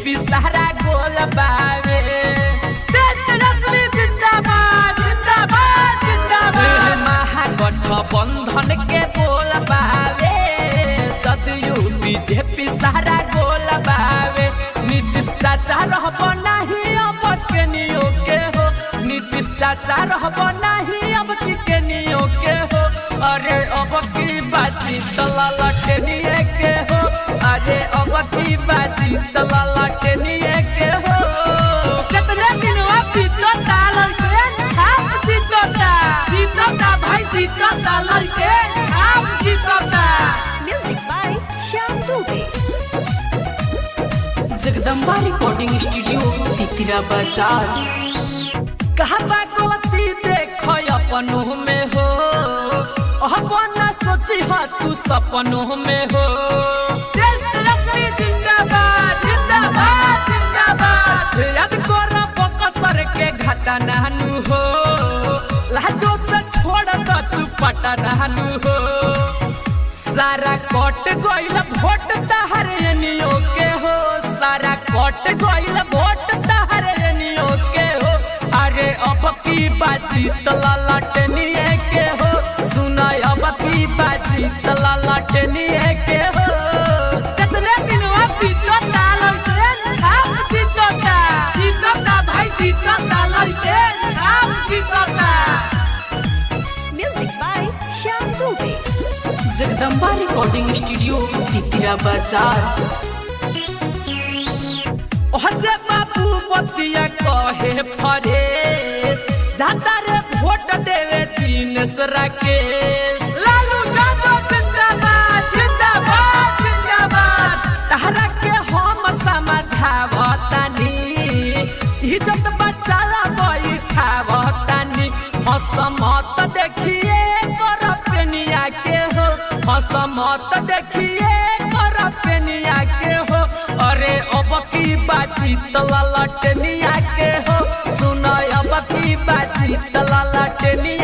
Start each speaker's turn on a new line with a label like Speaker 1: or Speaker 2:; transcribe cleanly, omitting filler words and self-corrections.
Speaker 1: JP सारा गोल बावे महागठबंधन के बोल बावे जदयू बीजेपी सारा गोल बावे नीतीश चाचा रहबो नहीं अब केनियो के हो नीतीश चाचा रहबो नहीं अब की केनियो के हो अरे अब की बाजी तला लटनिए के हो अरे अब की बाजी तला लटनिए के हो कितने दिन बीतो तालल के छाप जीतोता भाई जीतोता लड़के छाप जीतोता
Speaker 2: music by Shyam Dubey.
Speaker 1: Jagdamba recording studio Titira बाजार कहबा गलती देखो अपनों में हो अपना सोची हा तू सपनों में हो याद कर बकसर के घाटा नानू हो लाजो से छोड़ दो तू पटा नानू हो सारा कट गइल वोट तहरे नियो के हो सारा कट गइल वोट तहरे नियो के हो अरे अब की बाजी तला लटनिए के हो सुना अब की बाजी तला लटनिए के हो कितने दिन बीतो तालल के छाप जीतोता भाई जीतोता लड़के छाप जीतोता
Speaker 2: music by Shyam Dubey.
Speaker 1: Jagdamba recording studio Titira बाजार ओहजे बाबू बतिया कहे फरेश जाता रे वोट देवे दिनेश राकेश लालू यादव जिंदाबाद जिंदाबाद जिंदाबाद तहरा के हम समझावतानी इज्जत बचाला बैठावतानी हसमत देखिए कर पेनिया के हो हसमत देखिए कर पेनिया के हो अरे अब की बाजी तला लटनिया के हो सुना अब की बाजी तला लटनिया